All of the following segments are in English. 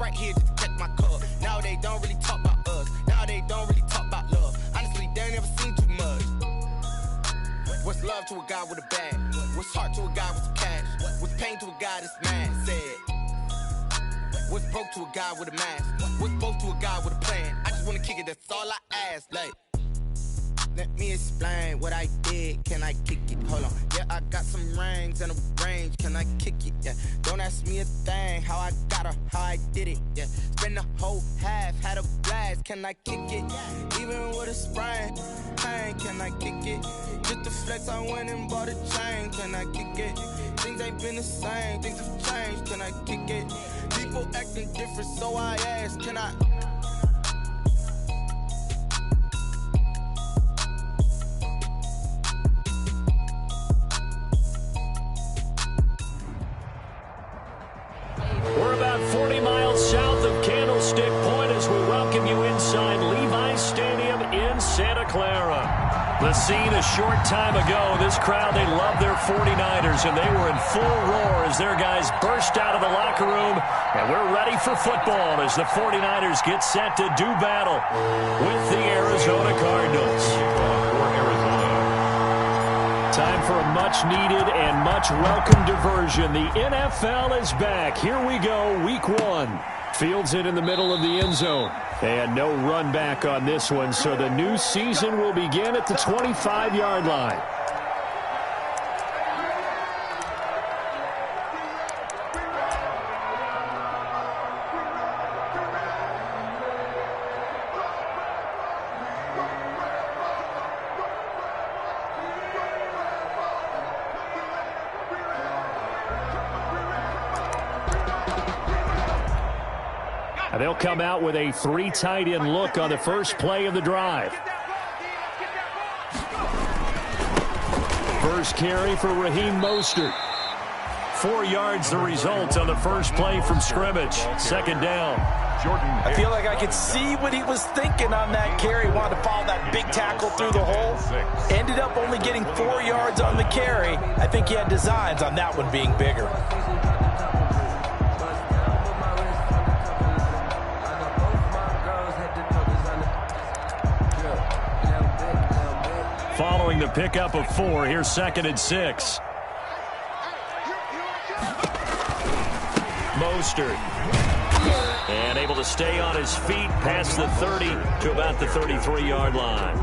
right here to protect my cup. Now they don't really talk about us. Now they don't really talk about love. Honestly, they ain't never seen too much. What's love to a guy with a bag? What's heart to a guy with some cash? What's pain to a guy that's mad? Said. What's broke to a guy with a mask? What's both to a guy with a plan? I just wanna kick it, that's all I ask. Like, let me explain what I did. Can I kick it? Hold on. Yeah, I got some rings and a range. Can I kick it? Yeah. Don't ask me a thing. How I got her, how I did it. Yeah. Spend the whole half, had a blast. Can I kick it? Even with a sprain, pain. Can I kick it? Just to flex, I went and bought a chain. Can I kick it? Things ain't been the same. Things have changed. Can I kick it? People acting different, so I ask. Can I? We're about 40 miles south of Candlestick Point as we welcome you inside Levi's Stadium in Santa Clara. The scene a short time ago, this crowd, they love their 49ers, and they were in full roar as their guys burst out of the locker room, and we're ready for football as the 49ers get set to do battle with the Arizona Cardinals. Time for a much-needed and much-welcome diversion. The NFL is back. Here we go, Week 1. Fields it in the middle of the end zone. And no run back on this one, so the new season will begin at the 25-yard line. They'll come out with a 3 tight end look on the first play of the drive. First carry for Raheem Mostert. 4 yards the result on the first play from scrimmage. Second down. I feel like I could see what he was thinking on that carry. Wanted to follow that big tackle through the hole. Ended up only getting 4 yards on the carry. I think he had designs on that one being bigger. Following the pickup of 4, here's 2nd and 6. Mostert. And able to stay on his feet past the 30 to about the 33-yard line.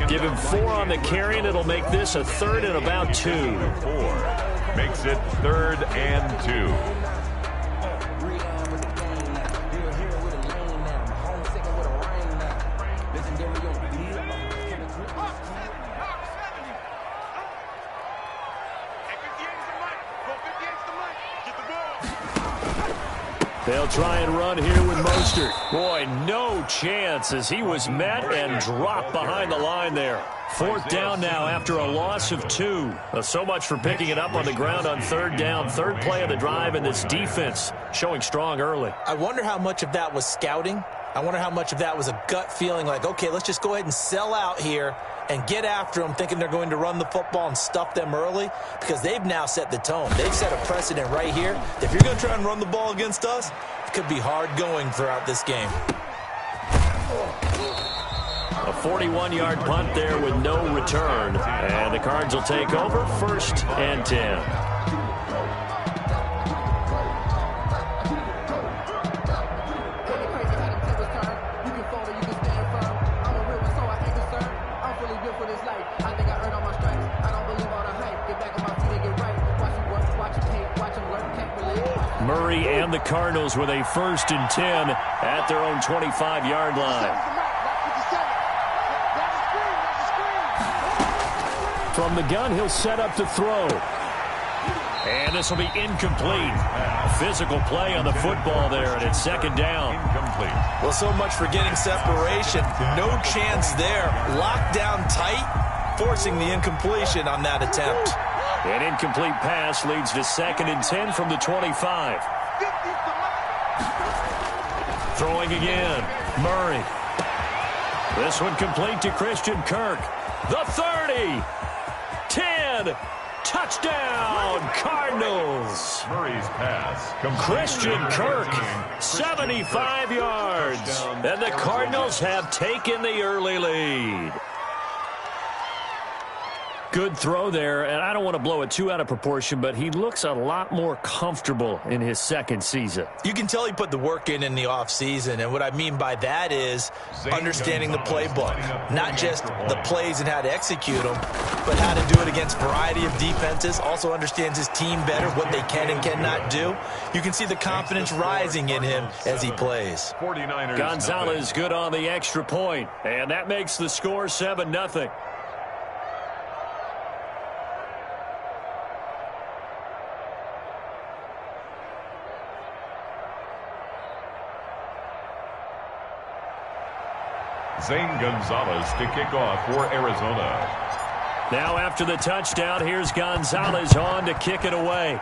Give him 4 on the carry, and it'll make this a 3rd and about 2. 4 makes it 3rd and 2. They'll try and run here with Mostert. Boy, no chance as he was met and dropped behind the line there. 4th down now after a loss of 2. So much for picking it up on the ground on 3rd down. 3rd play of the drive, and this defense showing strong early. I wonder how much of that was scouting. I wonder how much of that was a gut feeling like, okay, let's just go ahead and sell out here and get after them, thinking they're going to run the football and stuff them early, because they've now set the tone. They've set a precedent right here. If you're going to try and run the ball against us, it could be hard going throughout this game. A 41-yard punt there with no return. And the Cards will take over 1st and 10. Murray and the Cardinals with a 1st and 10 at their own 25-yard line. From the gun, he'll set up to throw. And this will be incomplete. A physical play on the football there, and it's 2nd down. Incomplete. Well, so much for getting separation. No chance there. Locked down tight, forcing the incompletion on that attempt. An incomplete pass leads to 2nd and 10 from the 25. Throwing again. Murray. This one complete to Christian Kirk. The 30. 10. Touchdown. Touchdown, Cardinals. Murray's pass. Christian Kirk, 75 yards. And the Cardinals have taken the early lead. Good throw there, and I don't want to blow it too out of proportion, but he looks a lot more comfortable in his second season. You can tell he put the work in the offseason, and what I mean by that is understanding the playbook. Not just the plays and how to execute them, but how to do it against a variety of defenses. Also understands his team better, what they can and cannot do. You can see the confidence rising in him as he plays. Gonzalez good on the extra point, and that makes the score 7-0. Zane Gonzalez to kick off for Arizona. Now after the touchdown, here's Gonzalez on to kick it away.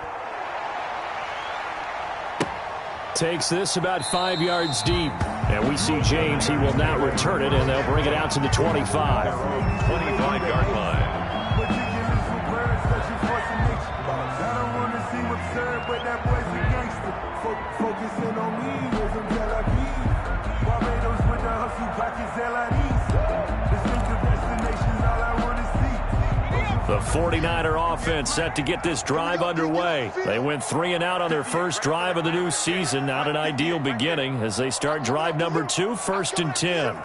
Takes this about 5 yards deep. And we see James. He will now return it, and they'll bring it out to the 25. 25-yard line. The 49er offense set to get this drive underway. They went 3 and out on their first drive of the new season. Not an ideal beginning as they start drive number 2, 1st and 10.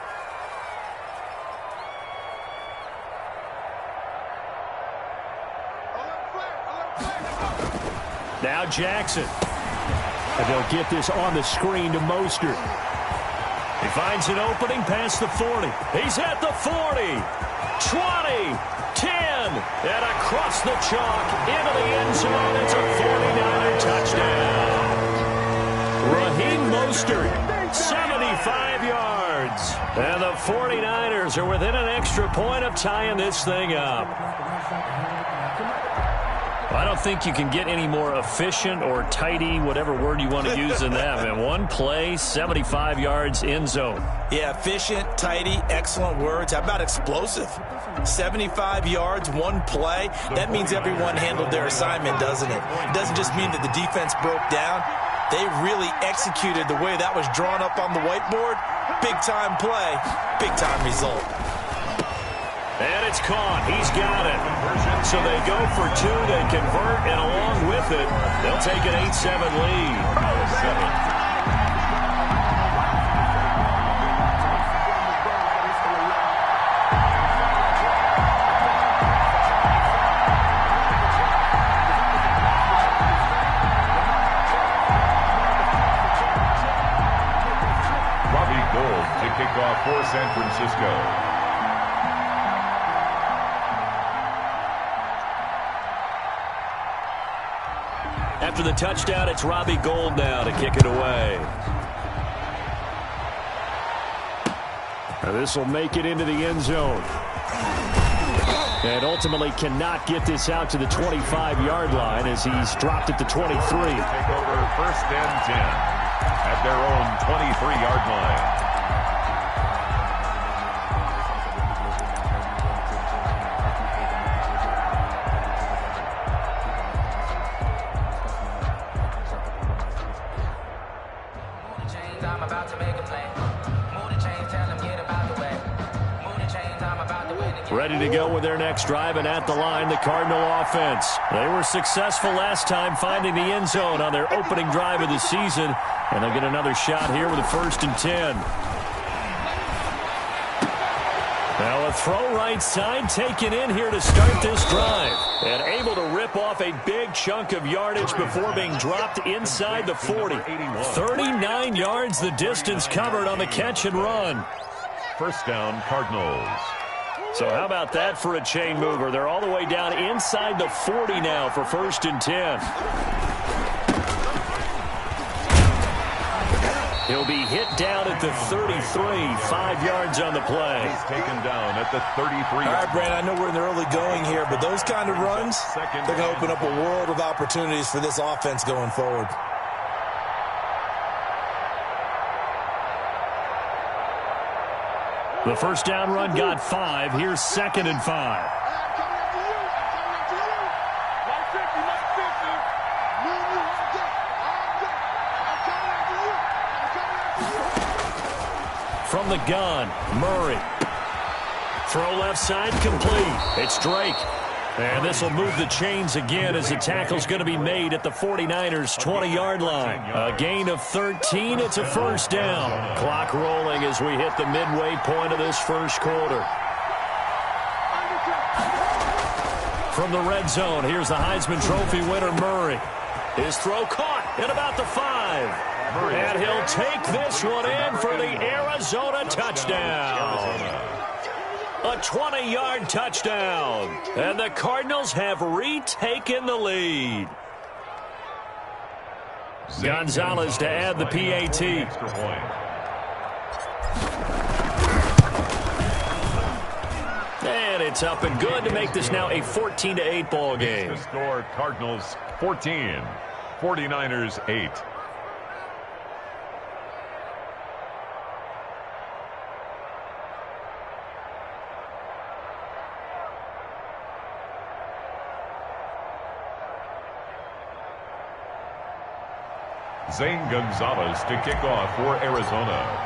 Now Jackson. And they'll get this on the screen to Mostert. He finds an opening past the 40. He's at the 40. 20. 10, and across the chalk into the end zone. It's a 49er touchdown. Raheem Mostert, 75 yards. And the 49ers are within an extra point of tying this thing up. I don't think you can get any more efficient or tidy, whatever word you want to use in that. And one play, 75 yards, end zone. Yeah, efficient, tidy, excellent words. How about explosive? 75 yards, one play. That means everyone handled their assignment, doesn't it? It doesn't just mean that the defense broke down. They really executed the way that was drawn up on the whiteboard. Big-time play, big-time result. And it's caught. He's got it. So they go for 2. They convert, and along with it, they'll take an 8-7 lead. To kick off for San Francisco. After the touchdown, it's Robbie Gould now to kick it away. This will make it into the end zone. And ultimately cannot get this out to the 25-yard line as he's dropped at the 23. Take over 1st and 10 at their own 23-yard line. Ready to go with their next drive, and at the line, the Cardinal offense. They were successful last time finding the end zone on their opening drive of the season, and they'll get another shot here with a 1st and 10. Now a throw right side taken in here to start this drive, and able to rip off a big chunk of yardage before being dropped inside the 40. 39 yards the distance covered on the catch and run. 1st down, Cardinals. So how about that for a chain mover? They're all the way down inside the 40 now for 1st and 10. He'll be hit down at the 33, 5 yards on the play. He's taken down at the 33. All right, Brand, I know we're in the early going here, but those kind of runs, they're going to open up a world of opportunities for this offense going forward. The 1st down run got 5. Here's 2nd and 5. From the gun, Murray. Throw left side complete. It's Drake. And this will move the chains again as the tackle's going to be made at the 49ers' 20-yard line. A gain of 13. It's a first down. Clock rolling as we hit the midway point of this first quarter. From the red zone, here's the Heisman Trophy winner, Murray. His throw caught at about the 5. And he'll take this one in for the Arizona touchdown. A 20-yard touchdown. And the Cardinals have retaken the lead. Gonzalez to add the PAT. And it's up and good to make this now a 14-8 ball game. The score, Cardinals 14, 49ers 8. Zane Gonzalez to kick off for Arizona.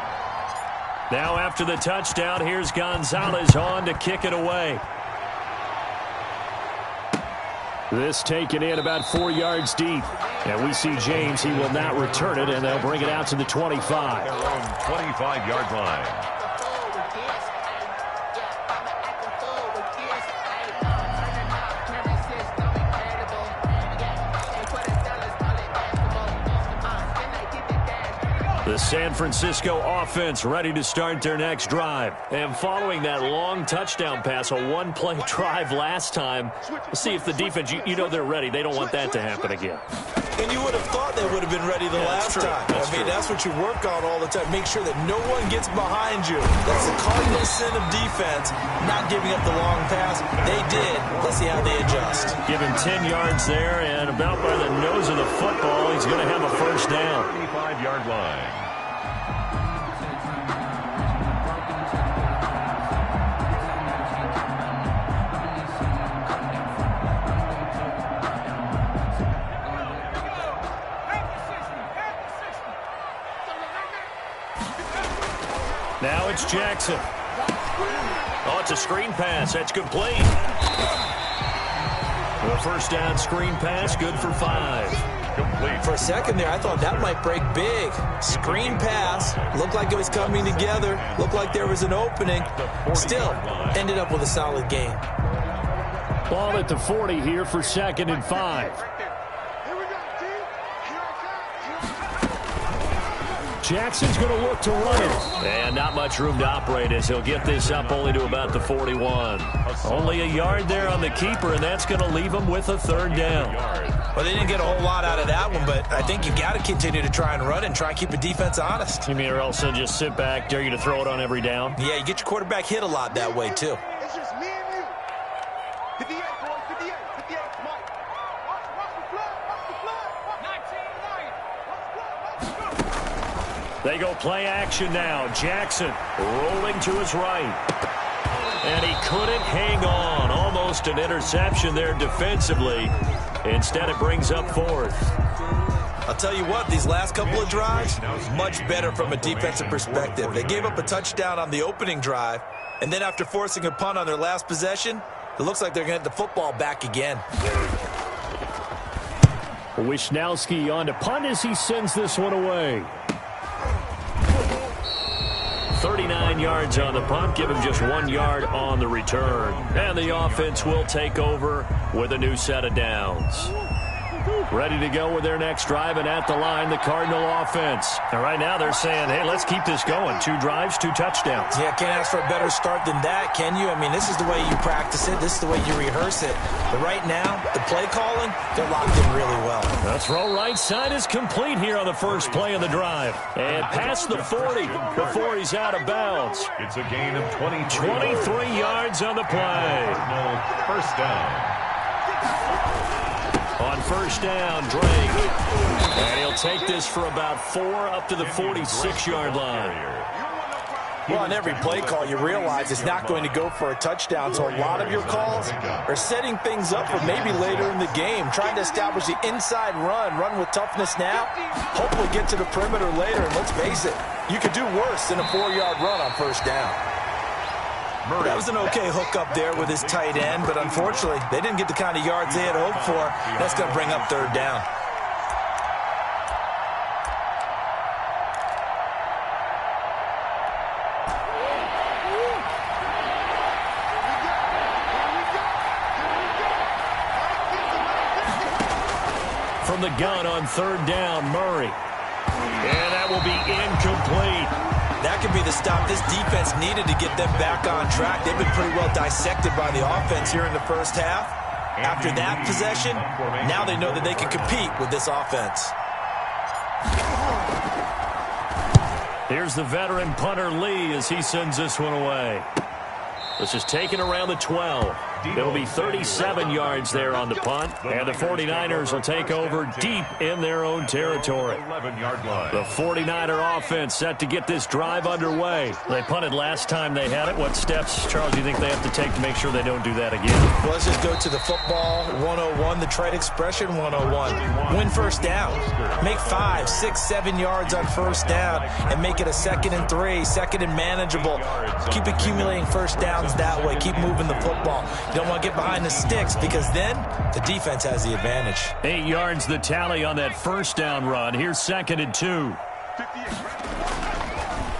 Now after the touchdown, here's Gonzalez on to kick it away. This taken in about 4 yards deep. And we see James, he will not return it, and they'll bring it out to the 25. Their own 25-yard line. The San Francisco offense ready to start their next drive. And following that long touchdown pass, a one-play drive last time, let's see if the defense, you know they're ready. They don't want that to happen again. And you would have thought they would have been ready the last time. That's what you work on all the time. Make sure that no one gets behind you. That's the cardinal sin of defense, not giving up the long pass. They did. Let's see how they adjust. Give him 10 yards there, and about by the nose of the football, he's going to have a first down. 35-yard line. Now it's Jackson. Oh, it's a screen pass. That's complete. The first down screen pass, good for 5. Complete. For a second there, I thought that might break big. Screen pass. Looked like it was coming together. Looked like there was an opening. Still, ended up with a solid game. Ball at the 40 here for 2nd and 5. Jackson's going to look to run it. And not much room to operate as he'll get this up only to about the 41. Only a yard there on the keeper, and that's going to leave him with a 3rd down. Well, they didn't get a whole lot out of that one, but I think you got to continue to try and run and try and keep the defense honest. You mean or else they'll just sit back, dare you to throw it on every down? Yeah, you get your quarterback hit a lot that way, too. It's just me and you. 58, boys, 58, 58, Mike. Watch the flood, watch the flood. 19, 9. Watch the flood. They go play action now. Jackson rolling to his right. And he couldn't hang on. Almost an interception there defensively. Instead, it brings up 4th. I'll tell you what, these last couple of drives, much better from a defensive perspective. They gave up a touchdown on the opening drive, and then after forcing a punt on their last possession, it looks like they're going to get the football back again. Wisnowski on to punt as he sends this one away. 39 yards on the punt, give him just 1 yard on the return. And the offense will take over with a new set of downs. Ready to go with their next drive, and at the line, the Cardinal offense. And right now they're saying, hey, let's keep this going. 2 drives, 2 touchdowns. Yeah, can't ask for a better start than that, can you? I mean, this is the way you practice it. This is the way you rehearse it. But right now, the play calling, they're locked in really well. The throw right side is complete here on the first play of the drive. And past the 40 before he's out of bounds. It's a gain of 23. 23 yards on the play. No, first down. On first down, Drake. And he'll take this for about 4 up to the 46-yard line. Well, on every play call, you realize it's not going to go for a touchdown. So a lot of your calls are setting things up for maybe later in the game, trying to establish the inside run with toughness now. Hopefully get to the perimeter later, and let's face it, You could do worse than a 4-yard run on first down. That was an okay hookup there with his tight end, but unfortunately, they didn't get the kind of yards they had hoped for. That's going to bring up third down. From the gun on third down, Murray. And that will be incomplete. That could be the stop this defense needed to get them back on track. They've been pretty well dissected by the offense here in the first half. After that possession, now they know that they can compete with this offense. Here's the veteran punter Lee as he sends this one away. This is taken around the 12. It'll be 37 yards there on the punt. And the 49ers will take over deep in their own territory. 11-yard line. The 49er offense set to get this drive underway. They punted last time they had it. What steps, Charles, do you think they have to take to make sure they don't do that again? Well, let's just go to the football 101, the trade expression 101. Win first down. Make 5, 6, 7 yards on first down and make it a 2nd and 3, 2nd and manageable. Keep accumulating first downs that way. Keep moving the football. You don't want to get behind the sticks because then the defense has the advantage. 8 yards the tally on that first down run. Here's 2nd and 2.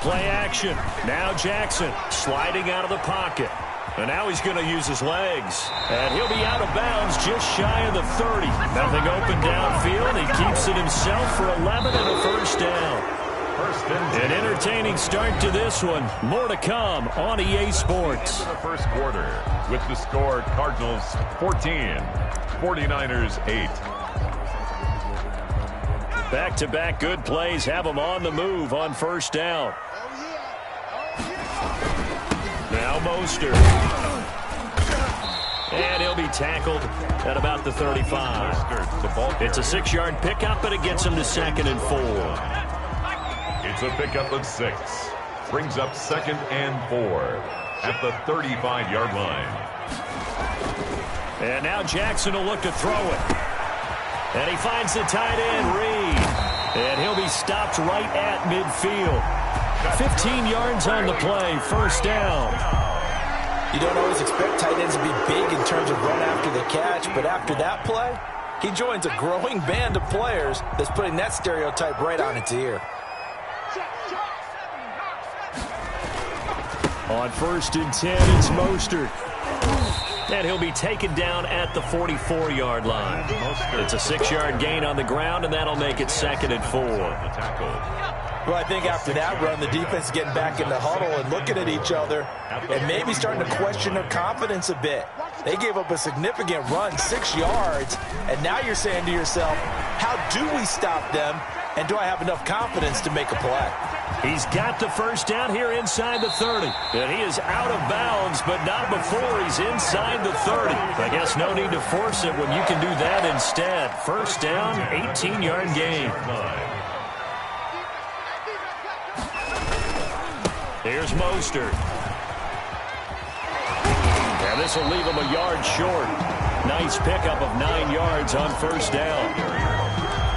Play action. Now Jackson sliding out of the pocket. And now he's going to use his legs. And he'll be out of bounds just shy of the 30. Nothing open downfield. He keeps it himself for 11 and a first down. An entertaining start to this one. More to come on EA Sports. The first quarter with the score Cardinals 14, 49ers 8. Back-to-back good plays have them on the move on first down. Now Mostert. And he'll be tackled at about the 35. It's a 6-yard pickup, but it gets him to 2nd and 4. It's a pickup of 6. Brings up 2nd and 4 at the 35-yard line. And now Jackson will look to throw it. And he finds the tight end, Reed. And he'll be stopped right at midfield. 15 yards on the play, first down. You don't always expect tight ends to be big in terms of run after the catch, but after that play, he joins a growing band of players that's putting that stereotype right on its ear. On 1st and 10, it's Mostert. And he'll be taken down at the 44-yard line. It's a 6-yard gain on the ground, and that'll make it 2nd and 4. Well, I think after that run, the defense is getting back in the huddle and looking at each other and maybe starting to question their confidence a bit. They gave up a significant run, 6 yards, and now you're saying to yourself, how do we stop them, and do I have enough confidence to make a play? He's got the first down here inside the 30. And he is out of bounds, but not before he's inside the 30. I guess no need to force it when you can do that instead. First down, 18-yard gain. Here's Mostert. And this will leave him a yard short. Nice pickup of 9 yards on first down.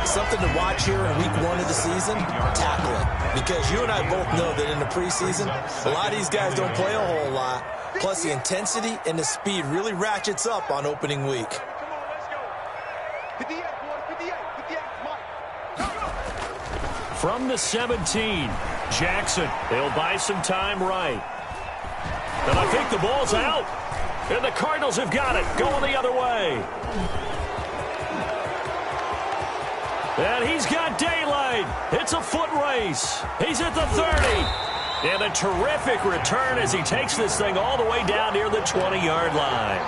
Something to watch here in week 1 of the season, tackling. Because you and I both know that in the preseason, a lot of these guys don't play a whole lot. Plus, the intensity and the speed really ratchets up on opening week. From the 17, Jackson. They'll buy some time right. And I think the ball's out. And the Cardinals have got it, going the other way. And he's got daylight. It's a foot race. He's at the 30. And a terrific return as he takes this thing all the way down near the 20-yard line.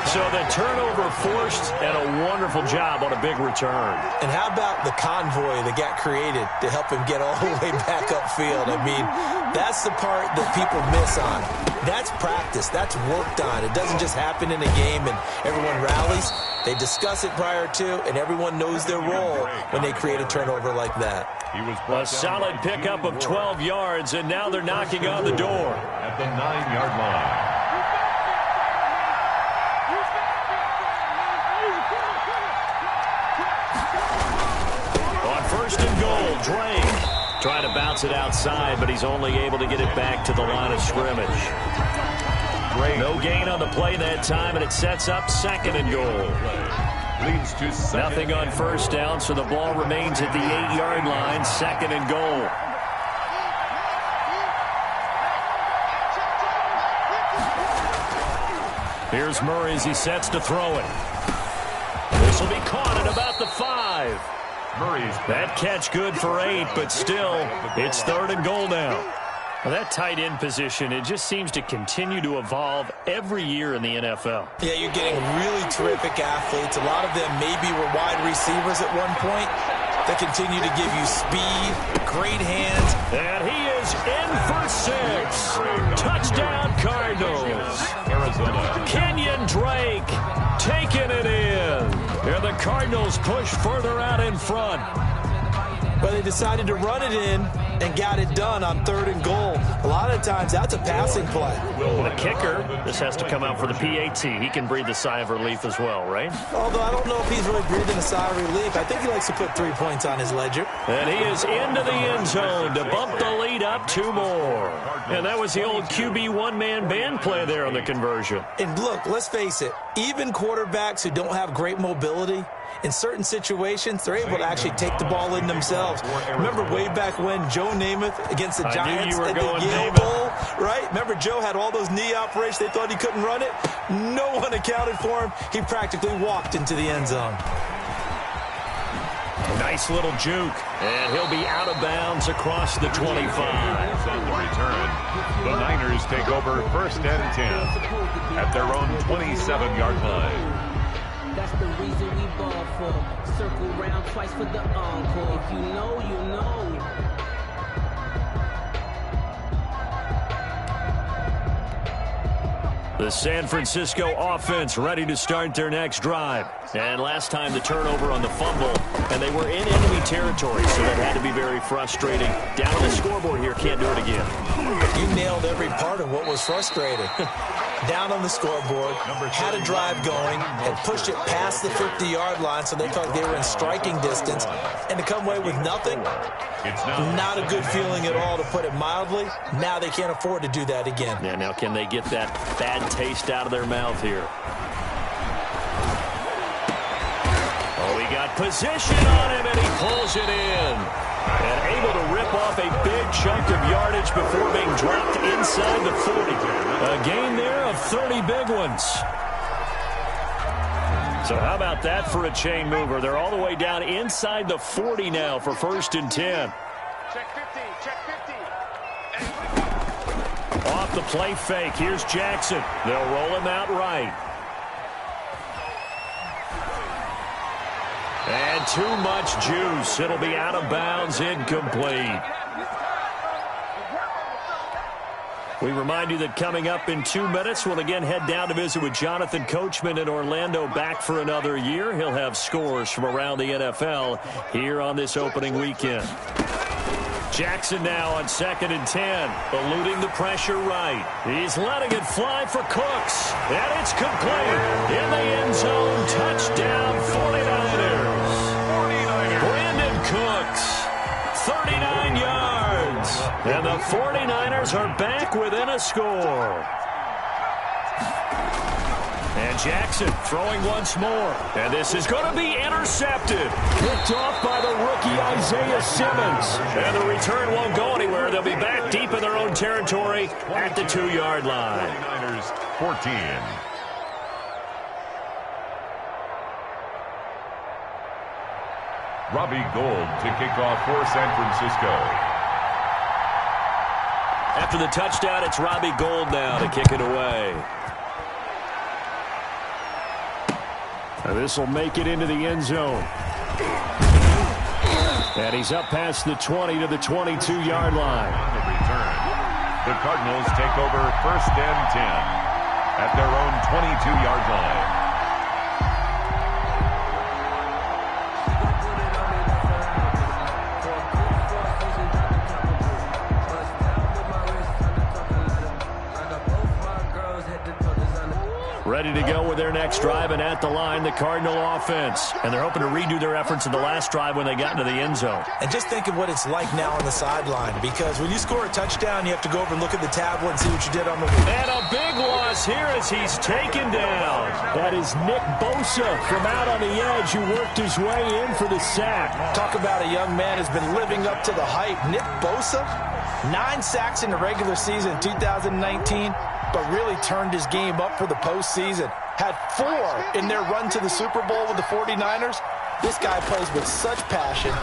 So the turnover forced and a wonderful job on a big return. And how about the convoy that got created to help him get all the way back upfield? I mean, that's the part that people miss on. That's practice. That's worked on. It doesn't just happen in a game and everyone rallies. They discuss it prior to, and everyone knows their role when they create a turnover like that. A solid pickup of 12 yards, and now they're knocking on the door. At the 9-yard line. On 1st and goal, Drake. Trying to bounce it outside, but he's only able to get it back to the line of scrimmage. No gain on the play that time, and it sets up 2nd and goal. Leads to nothing on first down, so the ball remains at the 8-yard line, 2nd and goal. Here's Murray as he sets to throw it. This will be caught at about the 5. That catch good for 8, but still, it's 3rd and goal now. Well, that tight end position, it just seems to continue to evolve every year in the NFL. Yeah, you're getting really terrific athletes. A lot of them maybe were wide receivers at one point. They continue to give you speed, great hands. And he is in for 6. Touchdown, Cardinals. Arizona. Kenyon Drake taking it in. And the Cardinals push further out in front. But they decided to run it in and got it done on 3rd and goal. A lot of times, that's a passing play. Well, the kicker, this has to come out for the PAT. He can breathe a sigh of relief as well, right? Although I don't know if he's really breathing a sigh of relief. I think he likes to put 3 points on his ledger. And he is into the end zone to bump the lead up 2 more. And that was the old QB one-man band play there on the conversion. And look, let's face it, even quarterbacks who don't have great mobility, in certain situations, they're able to actually take the ball in themselves. Remember way back when Joe Namath against the Giants at the Yale Bowl, right? Remember Joe had all those knee operations. They thought he couldn't run it. No one accounted for him. He practically walked into the end zone. Nice little juke. And he'll be out of bounds across the 25. On the return, the Niners take over 1st and 10 at their own 27-yard line. That's the reason we ball for. Circle round twice for the encore. If you know, you know. The San Francisco offense ready to start their next drive. And last time the turnover on the fumble, and they were in enemy territory, so that had to be very frustrating. Down on the scoreboard here, can't do it again. You nailed every part of what was frustrating. Down on the scoreboard, had a drive going, and pushed it past the 50-yard line so they felt they were in striking distance. And to come away with nothing, not a good feeling at all, to put it mildly. Now they can't afford to do that again. Yeah, now can they get that bad taste out of their mouth here? Oh, he got position on him, and he pulls it in. And able to rip off a big chunk of yardage before being dropped inside the 40. A gain there of 30 big ones. So how about that for a chain mover? They're all the way down inside the 40 now for 1st and 10. Check 50, check 50. Off the play fake. Here's Jackson. They'll roll him out right. And too much juice. It'll be out of bounds, incomplete. We remind you that coming up in 2 minutes, we'll again head down to visit with Jonathan Coachman in Orlando, back for another year. He'll have scores from around the NFL here on this opening weekend. Jackson now on 2nd and 10, eluding the pressure right. He's letting it fly for Cooks, and it's complete. In the end zone, touchdown 49ers. Brandon Cooks, 39 yards. And the 49ers are back within a score. And Jackson throwing once more. And this is going to be intercepted. Picked off by the rookie Isaiah Simmons. And the return won't go anywhere. They'll be back deep in their own territory at the 2-yard line. 49ers 14. Robbie Gould to kick off for San Francisco. After the touchdown, it's Robbie Gould now to kick it away. And this will make it into the end zone. And he's up past the 20 to the 22-yard line. On the return, the Cardinals take over 1st and 10 at their own 22-yard line. Ready to go with their next drive, and at the line, the Cardinal offense. And they're hoping to redo their efforts in the last drive when they got into the end zone. And just think of what it's like now on the sideline, because when you score a touchdown, you have to go over and look at the tablet and see what you did on the week. And a big loss here as he's taken down. That is Nick Bosa from out on the edge who worked his way in for the sack. Talk about a young man who's been living up to the hype. Nick Bosa, 9 sacks in the regular season in 2019. But really turned his game up for the postseason. Had 4 in their run to the Super Bowl with the 49ers. This guy plays with such passion,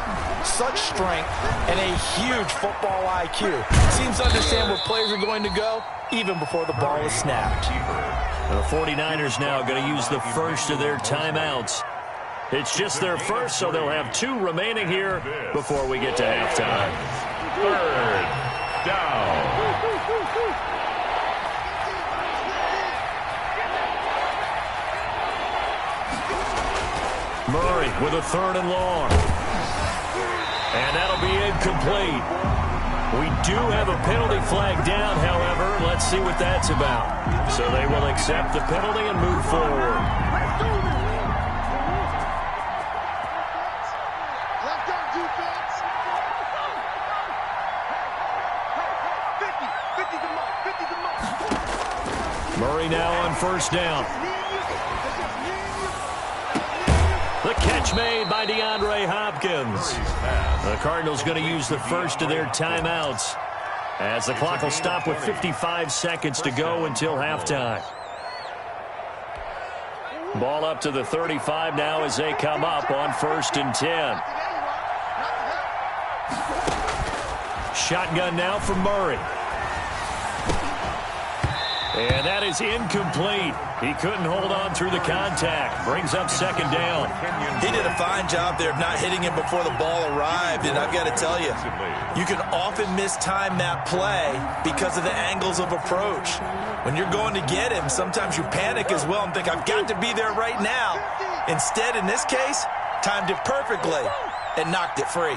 such strength, and a huge football IQ. Seems to understand where players are going to go even before the ball is snapped. The 49ers now going to use the first of their timeouts. It's just their first, so they'll have 2 remaining here before we get to halftime. 3rd down. Murray with a 3rd and long. And that'll be incomplete. We do have a penalty flag down, however. Let's see what that's about. So they will accept the penalty and move forward. Left guard defense. 50 the mark, 50 the mark. Murray now on 1st down. The catch made by DeAndre Hopkins. The Cardinals going to use the first of their timeouts as the clock will stop with 55 seconds to go until halftime. Ball up to the 35 now as they come up on 1st and 10. Shotgun now from Murray. And that is incomplete. He couldn't hold on through the contact. Brings up 2nd down. He did a fine job there of not hitting him before the ball arrived. And I've got to tell you, you can often mistime that play because of the angles of approach. When you're going to get him, sometimes you panic as well and think, I've got to be there right now. Instead, in this case, timed it perfectly and knocked it free.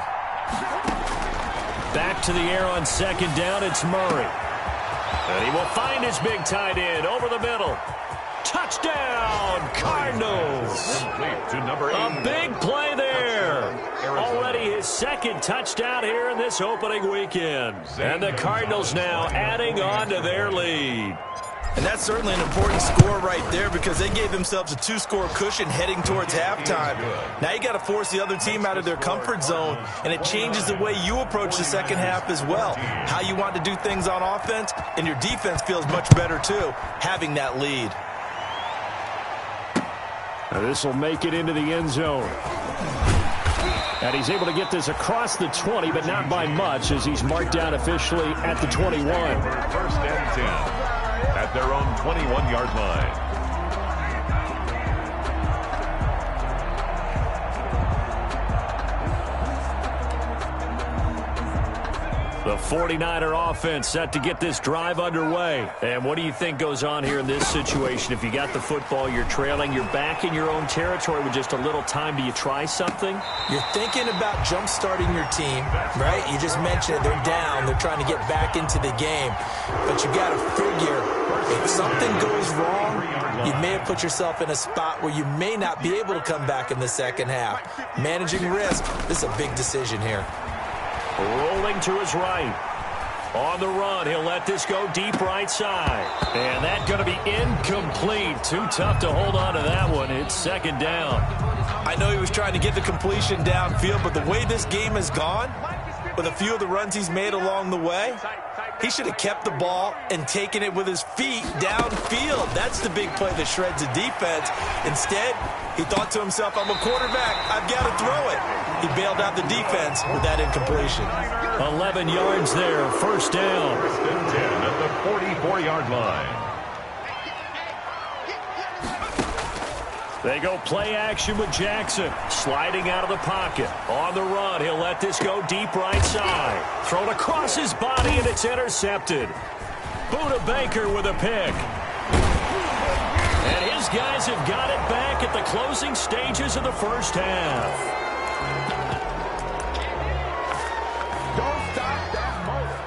Back to the air on 2nd down. It's Murray. And he will find his big tight end over the middle. Touchdown, Cardinals. To number 8. A big play there. Already his 2nd touchdown here in this opening weekend. And the Cardinals now adding on to their lead. And that's certainly an important score right there because they gave themselves a 2-score cushion heading towards halftime. Now you got to force the other team out of their comfort zone, and it changes the way you approach the second half as well. How you want to do things on offense, and your defense feels much better too, having that lead. Now this will make it into the end zone. And he's able to get this across the 20, but not by much as he's marked down officially at the 21. 1st and 10. At their own 21-yard line. The 49er offense set to get this drive underway. And what do you think goes on here in this situation? If you got the football, you're trailing, you're back in your own territory with just a little time. Do you try something? You're thinking about jump-starting your team, right? You just mentioned it. They're down. They're trying to get back into the game. But you got to figure if something goes wrong, you may have put yourself in a spot where you may not be able to come back in the second half. Managing risk, this is a big decision here. Rolling to his right. On the run, he'll let this go deep right side. And that's going to be incomplete. Too tough to hold on to that one. It's 2nd down. I know he was trying to get the completion downfield, but the way this game has gone, with a few of the runs he's made along the way, he should have kept the ball and taken it with his feet downfield. That's the big play that shreds the defense. Instead, he thought to himself, I'm a quarterback. I've got to throw it. He bailed out the defense with that incompletion. 11 yards there, 1st down. 1st and 10 at the 44-yard line. They go play action with Jackson. Sliding out of the pocket. On the run, he'll let this go deep right side. Thrown across his body, and it's intercepted. Buda Baker with a pick. And his guys have got it back at the closing stages of the first half. Don't stop that motor.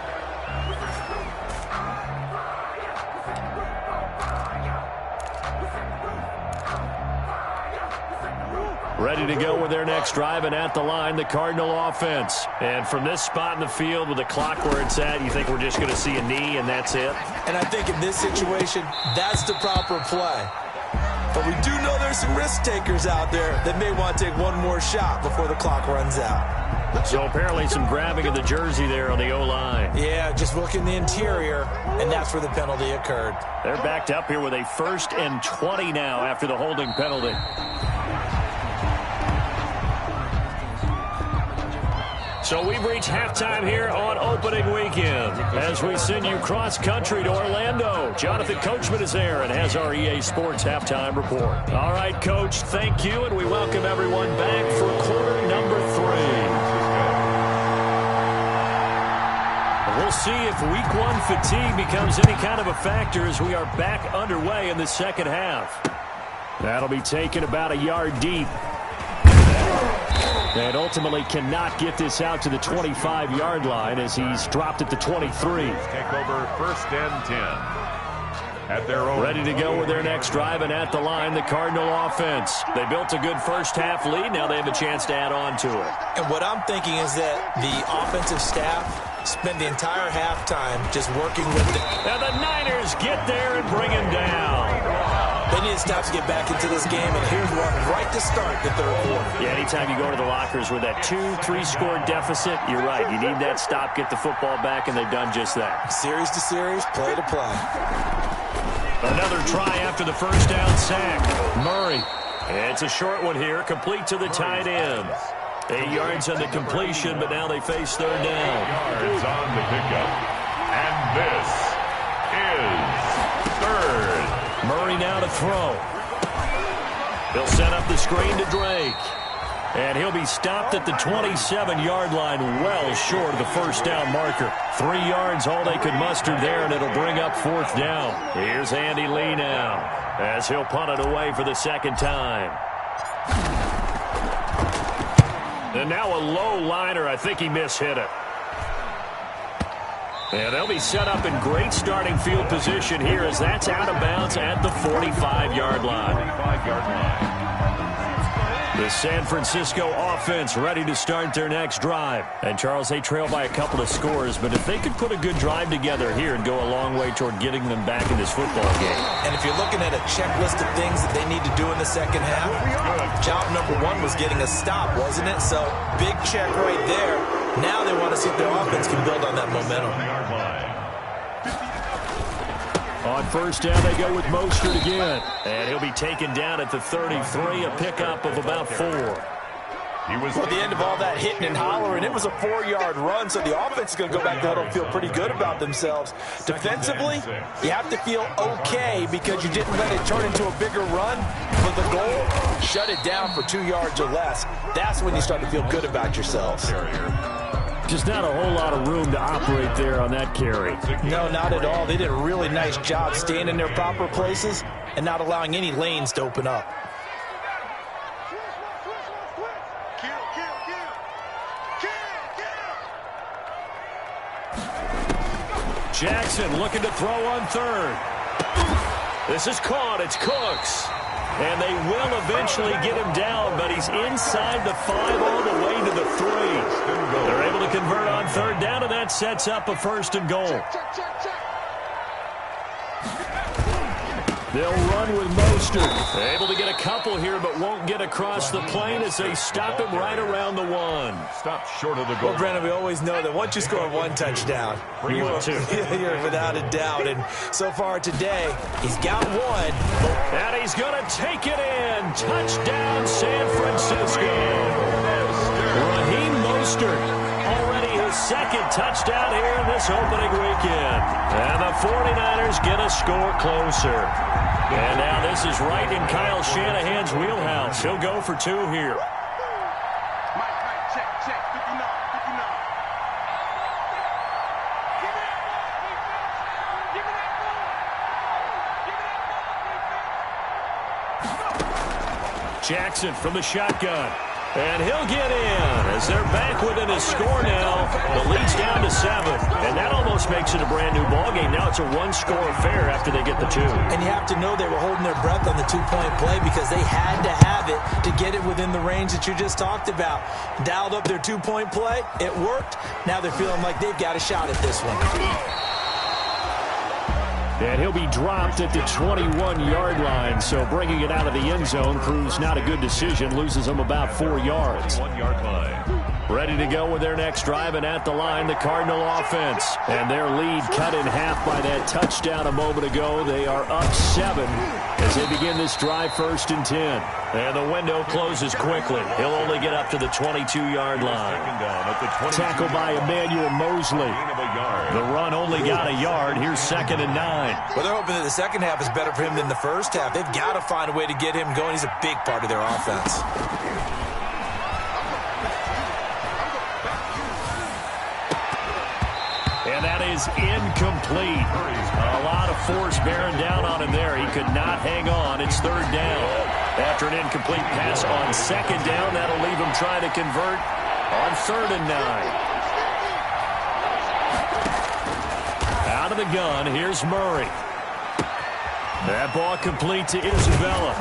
Ready to go with their next drive, and at the line, the Cardinal offense. And from this spot in the field with the clock where it's at, you think we're just going to see a knee and that's it? And I think in this situation, that's the proper play. But we do know there's some risk takers out there that may want to take one more shot before the clock runs out. So apparently some grabbing of the jersey there on the O-line. Yeah, just look in the interior, and that's where the penalty occurred. They're backed up here with a 1st and 20 now after the holding penalty. So we've reached halftime here on opening weekend as we send you cross-country to Orlando. Jonathan Coachman is there and has our EA Sports halftime report. All right, Coach, thank you, and we welcome everyone back for quarter number 3. We'll see if week 1 fatigue becomes any kind of a factor as we are back underway in the second half. That'll be taken about a yard deep. And ultimately cannot get this out to the 25-yard line as he's dropped at the 23. Take over 1st and 10. At their own. Ready to go with their next drive, and at the line, the Cardinal offense. They built a good first-half lead. Now they have a chance to add on to it. And what I'm thinking is that the offensive staff spend the entire halftime just working with the... And the Niners get there and bring him down. They need to stop to get back into this game, and here's one right to start the third quarter. Yeah, anytime you go to the lockers with that 2-3 score deficit, you're right. You need that stop, get the football back, and they've done just that. Series to series, play to play. Another try after the first down sack. Murray. It's a short one here, complete to the tight end. 8 yards on the completion, but now they face third down. Yards on the pickup. And this is third. Murray now to throw. He'll set up the screen to Drake. And he'll be stopped at the 27-yard line, well short of the first down marker. 3 yards, all they could muster there, and it'll bring up 4th down. Here's Andy Lee now, as he'll punt it away for the second time. And now a low liner. I think he mishit it. And they'll be set up in great starting field position here as that's out of bounds at the 45-yard line. 45-yard line. The San Francisco offense ready to start their next drive. And, Charles, they trail by a couple of scores, but if they could put a good drive together here and go a long way toward getting them back in this football game. And if you're looking at a checklist of things that they need to do in the second half, job number 1 was getting a stop, wasn't it? So, big check right there. Now they want to see if their offense can build on that momentum. On first down, they go with Mostert again. And he'll be taken down at the 33, a pickup of about 4. At the end of all that hitting and hollering, it was a 4-yard run, so the offense is going to go back to huddle and feel pretty good about themselves. Defensively, you have to feel okay because you didn't let it turn into a bigger run. But the goal, shut it down for 2 yards or less. That's when you start to feel good about yourselves. Just not a whole lot of room to operate there on that carry. No, not at all. They did a really nice job staying in their proper places and not allowing any lanes to open up. Jackson looking to throw on third. This is caught. It's Cooks. And they will eventually get him down, but he's inside the 5 all the way to the 3. They're able to convert on third down, and that sets up a 1st and goal. They'll run with Mostert. Able to get a couple here, but won't get across the plane as they stop him right around the 1. Stop short of the goal. Well, Brandon, we always know that once you score 1 touchdown, you will 2. You're without a doubt. And so far today, he's got 1. And he's going to take it in. Touchdown, San Francisco. Raheem Mostert, already his 2nd touchdown here in this opening weekend. And the 49ers get a score closer. And now this is right in Kyle Shanahan's wheelhouse. He'll go for 2 here. Mike, check, 59. Jackson from the shotgun. And he'll get in as they're back within his score now. The lead's down to 7. And that almost this makes it a brand-new ballgame. Now it's a one-score affair after they get the two. And you have to know they were holding their breath on the two-point play because they had to have it to get it within the range that you just talked about. Dialed up their two-point play. It worked. Now they're feeling like they've got a shot at this one. And he'll be dropped at the 21-yard line. So bringing it out of the end zone proves not a good decision. Loses them about 4 yards. 1-yard line. Ready to go with their next drive, and at the line, the Cardinal offense. And their lead cut in half by that touchdown a moment ago. They are up 7 as they begin this drive, 1st and 10. And the window closes quickly. He'll only get up to the 22-yard line. Tackled by Emmanuel Mosley. The run only got a yard. Here's 2nd and 9. Well, they're hoping that the second half is better for him than the first half. They've got to find a way to get him going. He's a big part of their offense. And that is incomplete. A lot of force bearing down on him there. He could not hang on. It's 3rd down. After an incomplete pass on 2nd down, that'll leave him trying to convert on 3rd and 9. Out of the gun, here's Murray. That ball complete to Isabella.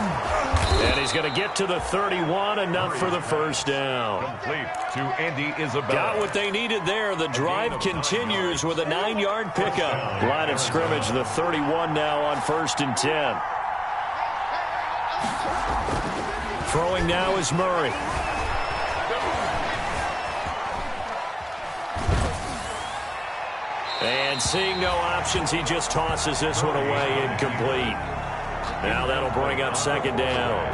And he's going to get to the 31, enough for the 1st down. Complete to Andy Isabella. Got what they needed there. The drive continues with a 9-yard pickup. Line of scrimmage, the 31 now on 1st and 10. Throwing now is Murray. And seeing no options, he just tosses this one away, incomplete. Now that'll bring up 2nd down.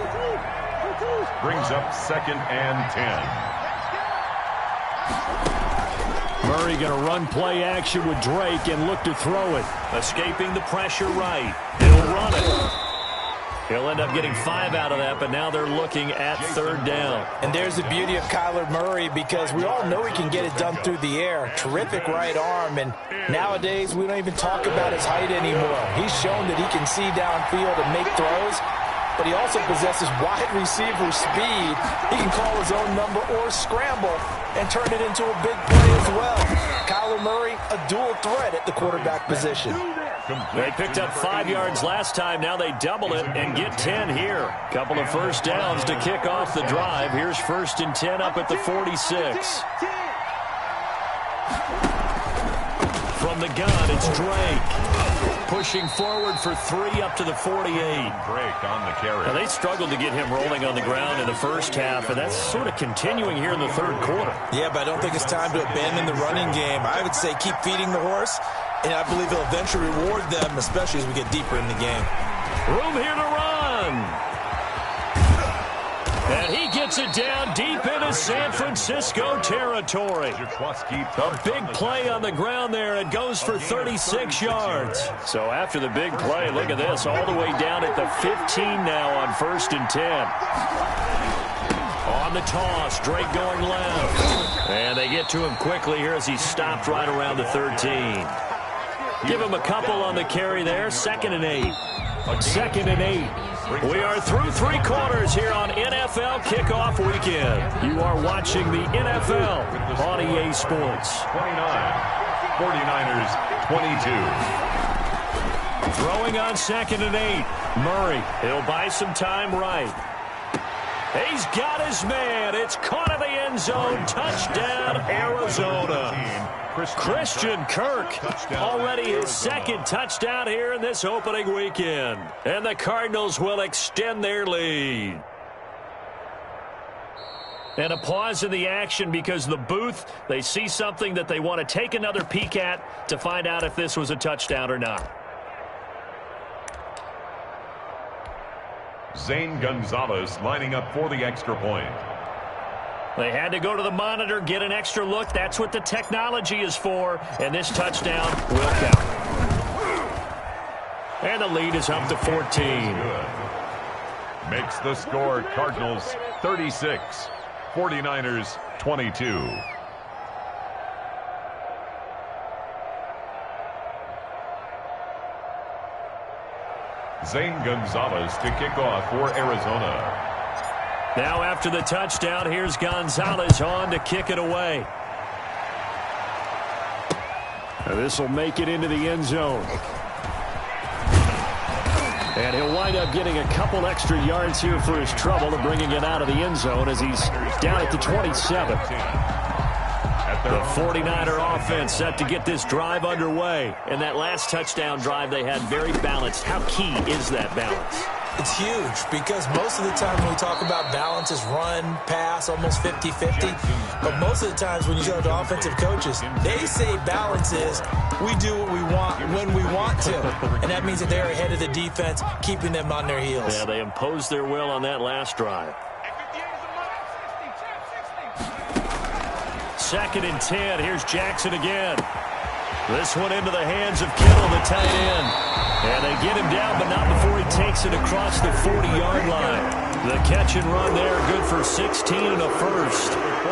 Brings up 2nd and 10. Murray going to run play action with Drake and look to throw it. Escaping the pressure right. He'll run it. He'll end up getting 5 out of that, but now they're looking at 3rd down. And there's the beauty of Kyler Murray, because we all know he can get it done through the air. Terrific right arm, and nowadays we don't even talk about his height anymore. He's shown that he can see downfield and make throws, but he also possesses wide receiver speed. He can call his own number or scramble and turn it into a big play as well. Kyler Murray, a dual threat at the quarterback position. They picked up 5 yards last time. Now they double it and get 10 here. Couple of 1st downs to kick off the drive. Here's 1st and 10 up at the 46. From the gun, it's Drake. Pushing forward for 3 up to the 48. Drake on the carry. Now, they struggled to get him rolling on the ground in the first half, and that's sort of continuing here in the 3rd quarter. Yeah, but I don't think it's time to abandon the running game. I would say keep feeding the horse, and I believe he'll eventually reward them, especially as we get deeper in the game. Room here to run. And he gets it down deep into San Francisco territory. A big play on the ground there. It goes for 36 yards. So after the big play, look at this, all the way down at the 15 now on 1st and 10. On the toss, Drake going left. And they get to him quickly here as he stopped right around the 13. Give him a couple on the carry there. 2nd and 8. 2nd and 8. We are through 3 quarters here on NFL Kickoff Weekend. You are watching the NFL on EA Sports. 29. 49ers 22. Throwing on 2nd and 8. Murray, he'll buy some time right. He's got his man. It's caught in the end zone. Touchdown, Arizona. Christian Kirk, already his 2nd touchdown here in this opening weekend. And the Cardinals will extend their lead. And a pause in the action because the booth, they see something that they want to take another peek at to find out if this was a touchdown or not. Zane Gonzalez lining up for the extra point. They had to go to the monitor, get an extra look. That's what the technology is for. And this touchdown will count. And the lead is up to 14. Makes the score Cardinals 36, 49ers 22. Zane Gonzalez to kick off for Arizona. Now after the touchdown, here's Gonzalez on to kick it away. And this will make it into the end zone. And he'll wind up getting a couple extra yards here for his trouble and bringing it out of the end zone as he's down at the 27. The 49er offense set to get this drive underway. And that last touchdown drive they had very balanced. How key is that balance? It's huge because most of the time when we talk about balance is run, pass, almost 50-50. But most of the times when you go to offensive coaches, they say balance is we do what we want when we want to. And that means that they're ahead of the defense, keeping them on their heels. Yeah, they imposed their will on that last drive. 2nd and 10. Here's Jackson again. This one into the hands of Kittle, the tight end. And they get him down, but not before he takes it across the 40-yard line. The catch and run there, good for 16 and a first.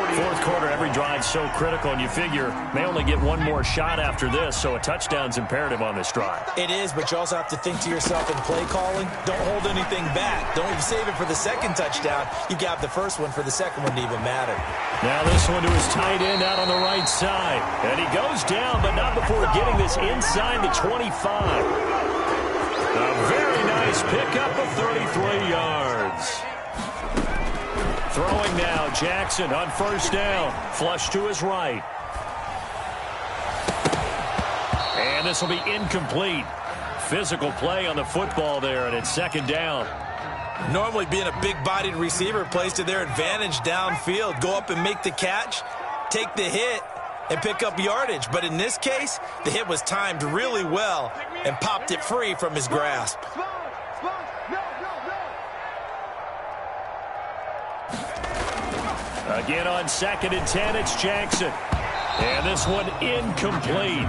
Fourth quarter, every drive so critical, and you figure they only get one more shot after this, so a touchdown's imperative on this drive. It is, but you also have to think to yourself in play calling, don't hold anything back. Don't even save it for the second touchdown. You got the first one for the second one to even matter. Now this one to his tight end out on the right side. And he goes down, but not before getting this inside the 25. A very nice pickup of 33 yards. Throwing now, Jackson on first down. Flush to his right. And this will be incomplete. Physical play on the football there, and it's 2nd down. Normally being a big-bodied receiver plays to their advantage downfield. Go up and make the catch, take the hit, and pick up yardage. But in this case, the hit was timed really well and popped it free from his grasp. Again on 2nd and 10, it's Jackson. And this one incomplete.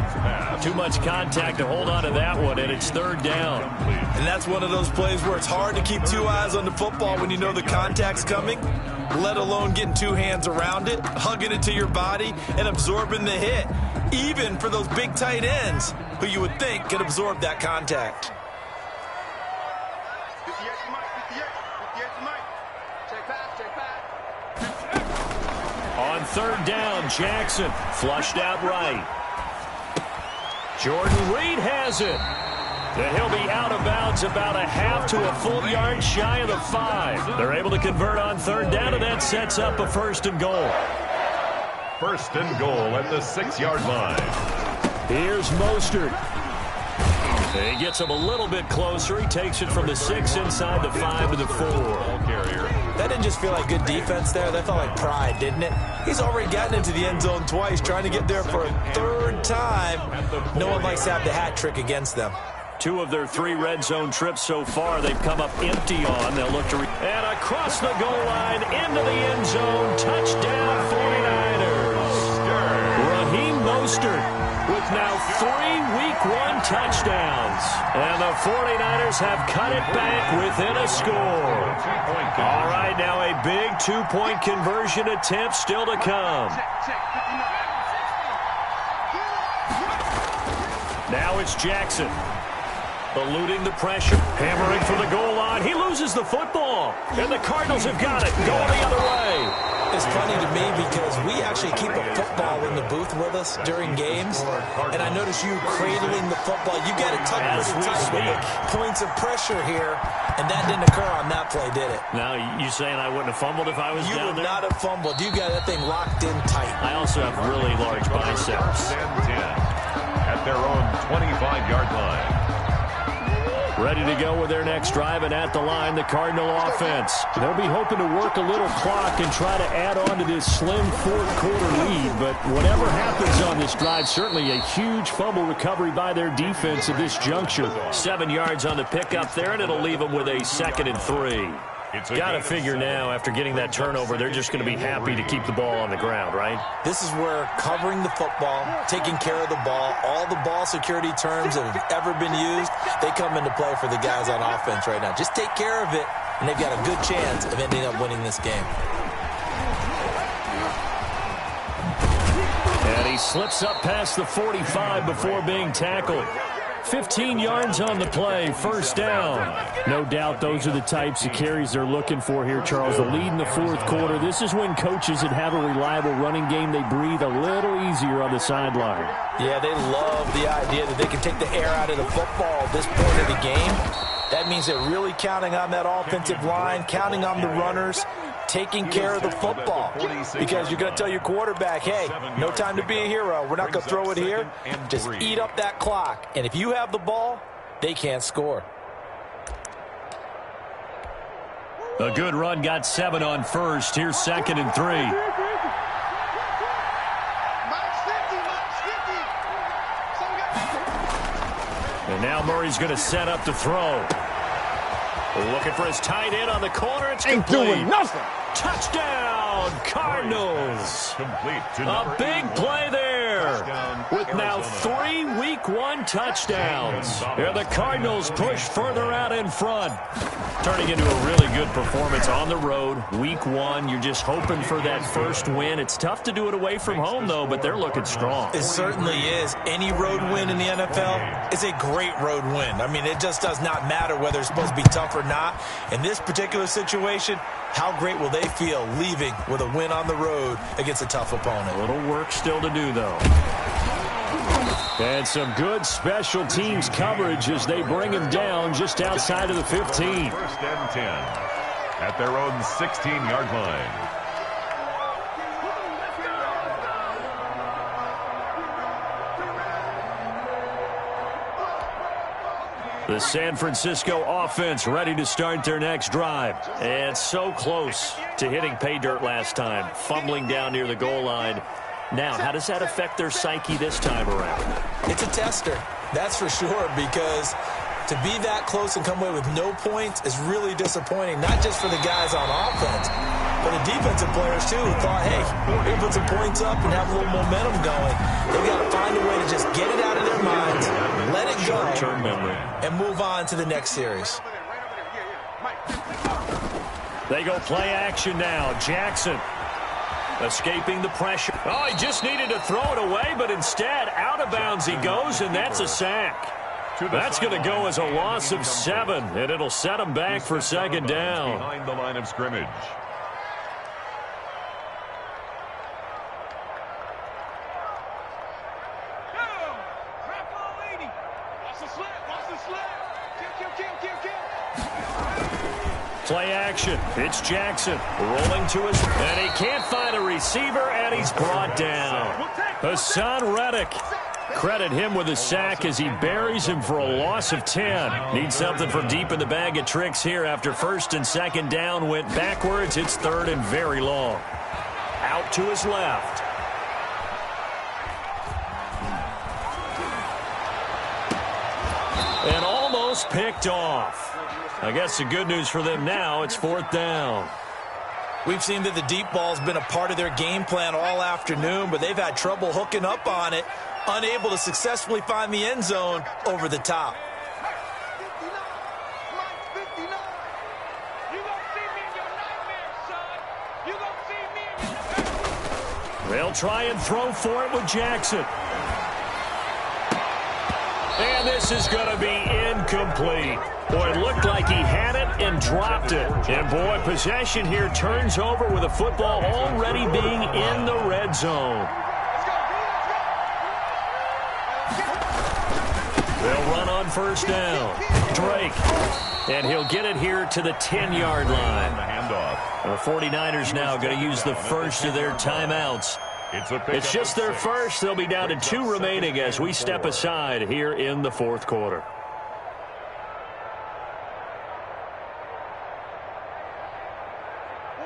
Too much contact to hold on to that one, and it's 3rd down. And that's one of those plays where it's hard to keep two eyes on the football when you know the contact's coming, let alone getting two hands around it, hugging it to your body, and absorbing the hit, even for those big tight ends who you would think could absorb that contact. On 3rd down, Jackson flushed out right. Jordan Reed has it. And he'll be out of bounds about a half to a full yard shy of the 5. They're able to convert on 3rd down, and that sets up a 1st and goal. 1st and goal at the 6-yard line. Here's Mostert. He gets him a little bit closer. He takes it from the 6 inside the 5 to the 4. That didn't just feel like good defense there. That felt like pride, didn't it? He's already gotten into the end zone twice, trying to get there for a 3rd time. No one likes to have the hat trick against them. 2 of their 3 red zone trips so far, they've come up empty on. They'll look to and across the goal line into the end zone. Touchdown 49ers. Raheem Mostert with now 3 Week 1 touchdowns. And the 49ers have cut it back within a score. All right, now a big 2-point conversion attempt still to come. Now it's Jackson. Eluding the pressure, hammering for the goal line. He loses the football, and the Cardinals have got it, going the other way. It's funny to me because we actually keep a football in the booth with us during games, and I notice you cradling the football. You got it tucked pretty tight with the points of pressure here, and that didn't occur on that play, did it? Now, you saying I wouldn't have fumbled if I was down there? You would not have fumbled. You got that thing locked in tight. I also have really large biceps. 1st and 10 at their own 25-yard line. Ready to go with their next drive, and at the line, the Cardinal offense. They'll be hoping to work a little clock and try to add on to this slim 4th quarter lead, but whatever happens on this drive, certainly a huge fumble recovery by their defense at this juncture. 7 yards on the pickup there, and it'll leave them with a 2nd and 3. Got to figure now, after getting that turnover, they're just going to be happy to keep the ball on the ground, right? This is where covering the football, taking care of the ball, all the ball security terms that have ever been used, they come into play for the guys on offense right now. Just take care of it, and they've got a good chance of ending up winning this game. And he slips up past the 45 before being tackled. 15 yards on the play, first down. No doubt those are the types of carries they're looking for here, Charles. The lead in the fourth quarter. This is when coaches that have a reliable running game, they breathe a little easier on the sideline. Yeah, they love the idea that they can take the air out of the football at this point of the game. That means they're really counting on that offensive line, counting on the runners, taking care of the football. Because you're going to tell your quarterback, hey, no time to be a hero. We're not going to throw it here. Just eat up that clock. And if you have the ball, they can't score. A good run got 7 on first. Here's 2nd and 3. And now Murray's going to set up to throw. Looking for his tight end on the corner. It's complete. Ain't doing nothing. Touchdown, Cardinals. A big play there with now 3 Week 1 touchdowns. And the Cardinals push further out in front. Turning into a really good performance on the road. Week 1, you're just hoping for that first win. It's tough to do it away from home, though, but they're looking strong. It certainly is. Any road win in the NFL is a great road win. I mean, it just does not matter whether it's supposed to be tough or not. In this particular situation, how great will they feel leaving with a win on the road against a tough opponent? A little work still to do, though. And some good special teams coverage as they bring him down just outside of the 15. 1st and 10 at their own 16-yard line. The San Francisco offense ready to start their next drive. And so close to hitting pay dirt last time, fumbling down near the goal line. Now, how does that affect their psyche this time around? It's a tester, that's for sure, because to be that close and come away with no points is really disappointing, not just for the guys on offense, but the defensive players, too, who thought, hey, we're going to put some points up and have a little momentum going. They've got to find a way to just get it out of their minds, let it go, and move on to the next series. They go play action now. Jackson escaping the pressure. Oh, he just needed to throw it away, but instead, out of bounds he goes, and that's a sack. That's going to go as a loss of 7, and it'll set him back for 2nd down. Behind the line of scrimmage. Play action. It's Jackson rolling to his, and he can't find a receiver, and he's brought down. Hassan Reddick. Credit him with a sack as he buries him for a loss of 10. Needs something from deep in the bag of tricks here after 1st and 2nd down went backwards. It's 3rd and very long. Out to his left. And almost picked off. I guess the good news for them now, it's 4th down. We've seen that the deep ball's been a part of their game plan all afternoon, but they've had trouble hooking up on it, unable to successfully find the end zone over the top. They'll try and throw for it with Jackson. And this is going to be incomplete. Boy, it looked like he had it and dropped it. And, boy, possession here turns over with the football already being in the red zone. They'll run on 1st down. Drake. And he'll get it here to the 10-yard line. The 49ers now going to use the first of their timeouts. It's just their first. They'll be down to 2 remaining as we step aside here in the 4th quarter.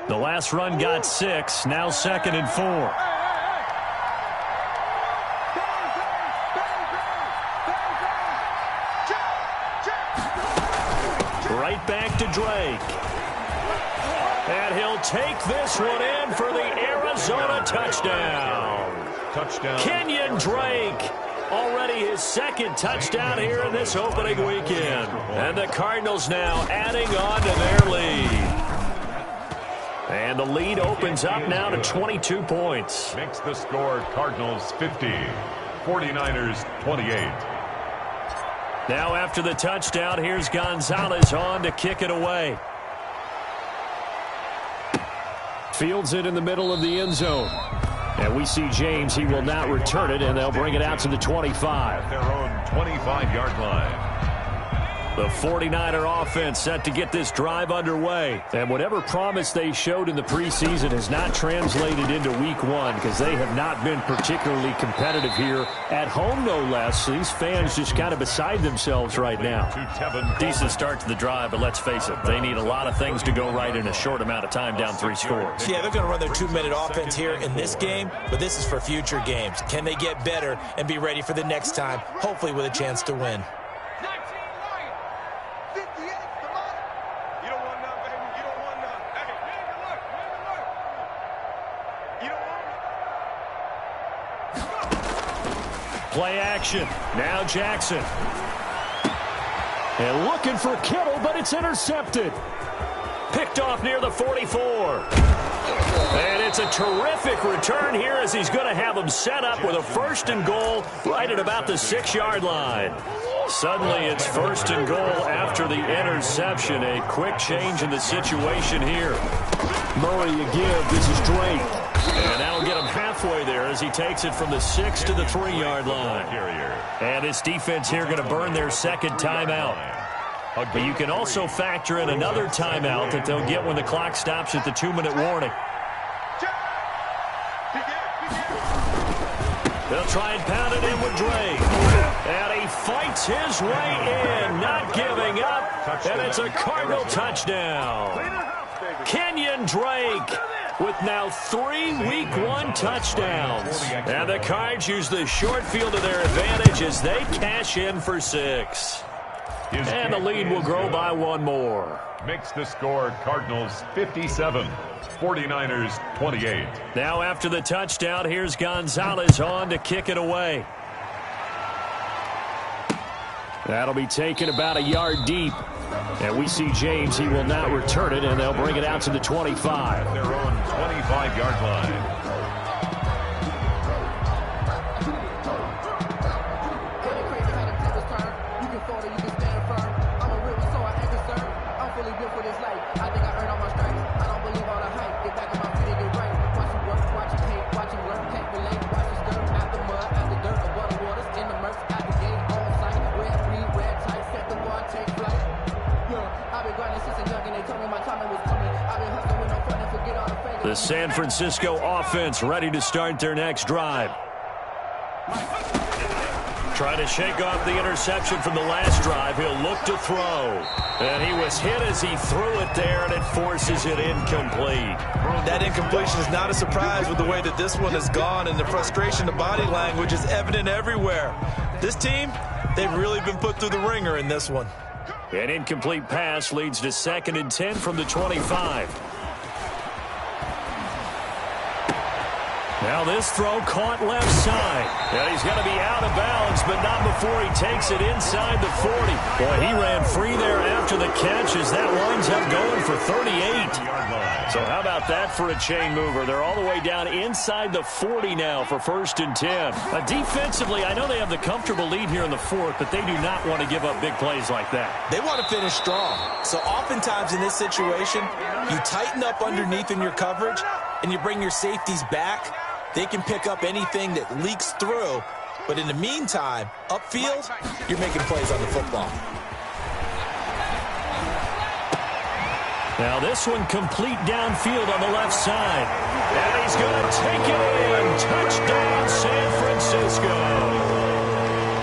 The last run got 6. Now 2nd and 4. Right back to Drake. And he'll take this one in for the Arizona touchdown. Kenyon Drake. Already his 2nd touchdown here in this opening weekend. And the Cardinals now adding on to their lead. And the lead opens up now to 22 points. Makes the score Cardinals 50, 49ers 28. Now after the touchdown, here's Gonzalez on to kick it away. Fields it in the middle of the end zone. And we see James. He will not return it, and they'll bring it out to the 25. Their own 25-yard line. The 49er offense set to get this drive underway. And whatever promise they showed in the preseason has not translated into week one because they have not been particularly competitive here at home, no less. These fans just kind of beside themselves right now. Decent start to the drive, but let's face it, they need a lot of things to go right in a short amount of time down 3 scores. Yeah, they're going to run their 2-minute offense here in this game, but this is for future games. Can they get better and be ready for the next time, hopefully with a chance to win? Play action. Now Jackson. And looking for Kittle, but it's intercepted. Picked off near the 44. And it's a terrific return here as he's going to have him set up with a 1st and goal right at about the 6-yard line. Suddenly it's 1st and goal after the interception. A quick change in the situation here. Murray again. This is Drake. And that'll get him halfway there as he takes it from the 6 to the 3-yard line. And this defense here going to burn their 2nd timeout. But you can also factor in another timeout that they'll get when the clock stops at the 2-minute warning. They'll try and pound it in with Drake. And he fights his way in, not giving up. And it's a Cardinal touchdown. Kenyon Drake with now 3 Week 1 touchdowns. And the Cards use the short field to their advantage as they cash in for 6. And the lead will grow by 1 more. Makes the score Cardinals 57, 49ers 28. Now after the touchdown, here's Gonzalez on to kick it away. That'll be taken about a yard deep. And we see James. He will not return it, and they'll bring it out to the 25. Their own 25-yard line. The San Francisco offense ready to start their next drive. Trying to shake off the interception from the last drive. He'll look to throw. And he was hit as he threw it there, and it forces it incomplete. That incompletion is not a surprise with the way that this one has gone, and the frustration, the body language is evident everywhere. This team, they've really been put through the ringer in this one. An incomplete pass leads to 2nd and 10 from the 25. Now this throw caught left side. And he's going to be out of bounds, but not before he takes it inside the 40. Boy, he ran free there after the catch as that winds up going for 38. So how about that for a chain mover? They're all the way down inside the 40 now for 1st and 10. Defensively, I know they have the comfortable lead here in the 4th, but they do not want to give up big plays like that. They want to finish strong. So oftentimes in this situation, you tighten up underneath in your coverage, and you bring your safeties back. They can pick up anything that leaks through. But in the meantime, upfield, you're making plays on the football. Now this one complete downfield on the left side. And he's going to take it in. Touchdown, San Francisco.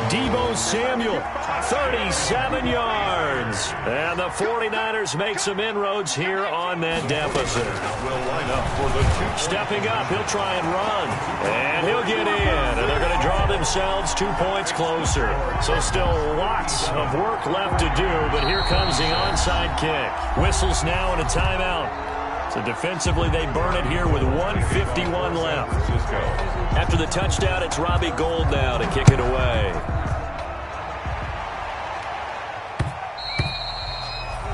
Deebo Samuel, 37 yards. And the 49ers make some inroads here on that deficit. Will line up for the 2. Stepping up, he'll try and run. And he'll get in. And they're going to draw themselves 2 points closer. So still lots of work left to do, but here comes the onside kick. Whistles now and a timeout. So defensively, they burn it here with 1:51 left. After the touchdown, it's Robbie Gould now to kick it away.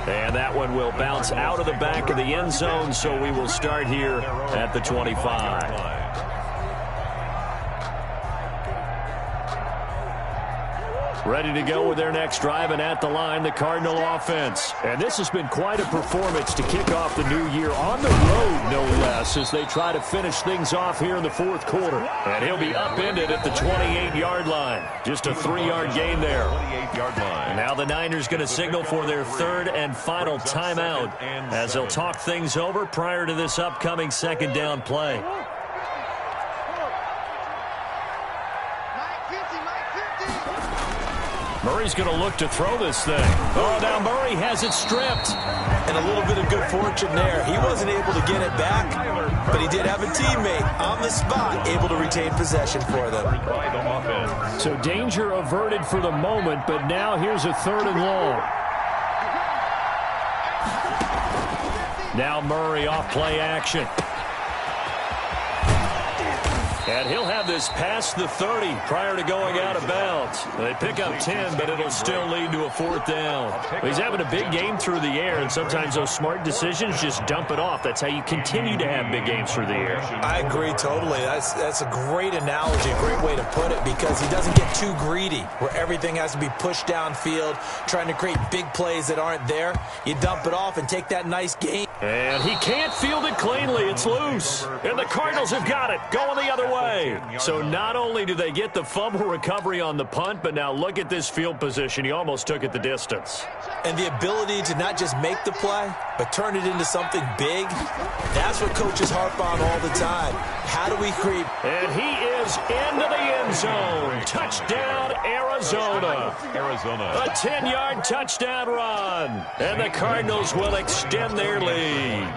And that one will bounce out of the back of the end zone, so we will start here at the 25. Ready to go with their next drive, and at the line, the Cardinal offense. And this has been quite a performance to kick off the new year on the road, no less, as they try to finish things off here in the fourth quarter. And he'll be upended at the 28-yard line. Just a 3-yard gain there. 28-yard line. And now the Niners going to signal for their third and final timeout as they'll talk things over prior to this upcoming second down play. Murray's going to look to throw this thing. Oh, now Murray has it stripped. And a little bit of good fortune there. He wasn't able to get it back, but he did have a teammate on the spot able to retain possession for them. So danger averted for the moment, but now here's a 3rd and long. Now Murray off play action. And he'll have this past the 30 prior to going out of bounds. They pick up 10, but it'll still lead to a 4th down. He's having a big game through the air, and sometimes those smart decisions just dump it off. That's how you continue to have big games through the air. I agree totally. That's a great analogy, a great way to put it, because he doesn't get too greedy where everything has to be pushed downfield, trying to create big plays that aren't there. You dump it off and take that nice gain. And he can't field it cleanly. It's loose. And the Cardinals have got it, going the other way. So not only do they get the fumble recovery on the punt, but now look at this field position. He almost took it the distance. And the ability to not just make the play, but turn it into something big, that's what coaches harp on all the time. How do we create? And he is into the end zone. Touchdown, Arizona. A 10-yard touchdown run. And the Cardinals will extend their lead.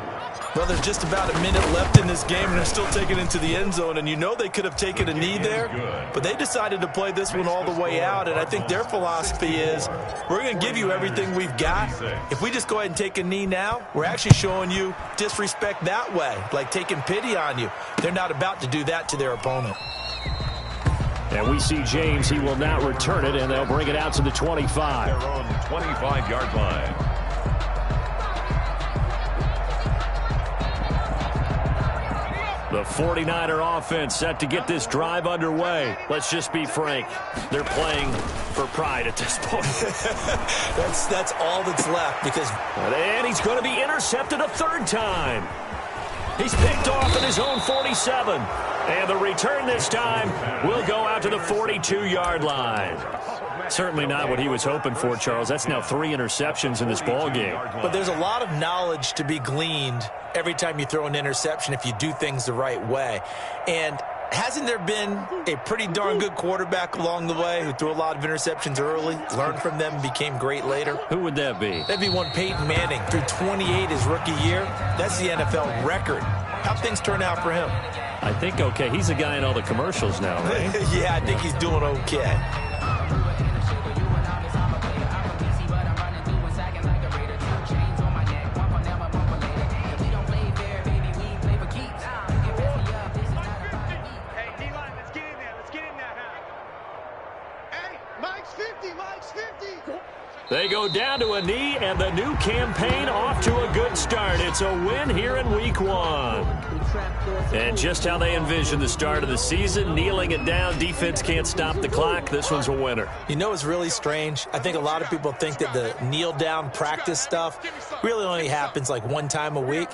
Well, there's just about a minute left in this game, and they're still taking it into the end zone. And you know they could have taken a knee there, but they decided to play this one all the way out. And I think their philosophy is, we're going to give you everything we've got. If we just go ahead and take a knee now, we're actually showing you disrespect that way, like taking pity on you. They're not about to do that to their opponent. And we see James. He will not return it, and they'll bring it out to the 25. Their own 25-yard line. The 49er offense set to get this drive underway. Let's just be frank. They're playing for pride at this point. That's all that's left because... And he's going to be intercepted a 3rd time. He's picked off at his own 47. And the return this time will go out to the 42-yard line. Certainly not what he was hoping for, Charles. That's now 3 interceptions in this ball game. But there's a lot of knowledge to be gleaned every time you throw an interception if you do things the right way. And hasn't there been a pretty darn good quarterback along the way who threw a lot of interceptions early, learned from them, and became great later? Who would that be? That'd be one Peyton Manning. Threw 28 his rookie year. That's the NFL record. How'd things turn out for him? I think okay. He's a guy in all the commercials now, right? Yeah, I think he's doing okay. They go down to a knee, and the new campaign off to a good start. It's a win here in Week 1. And just how they envision the start of the season, kneeling it down, defense can't stop the clock. This one's a winner. You know what's really strange? I think a lot of people think that the kneel-down practice stuff really only happens like one time a week.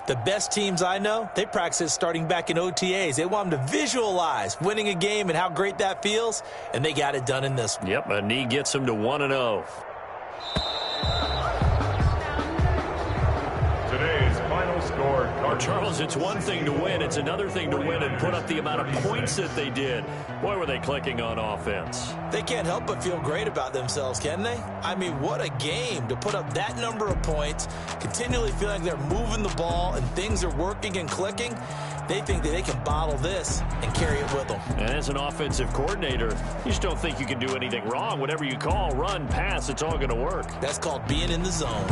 The best teams I know, they practice it starting back in OTAs. They want them to visualize winning a game and how great that feels, and they got it done in this one. Yep, a knee gets them to 1-0. Today's final score. Charles, it's one thing to win. It's another thing to win and put up the amount of points that they did. Boy, were they clicking on offense. They can't help but feel great about themselves, can they? I mean, what a game to put up that number of points, continually feeling like they're moving the ball and things are working and clicking. They think that they can bottle this and carry it with them. And as an offensive coordinator, you just don't think you can do anything wrong. Whatever you call, run, pass, it's all going to work. That's called being in the zone.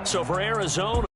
So for Arizona,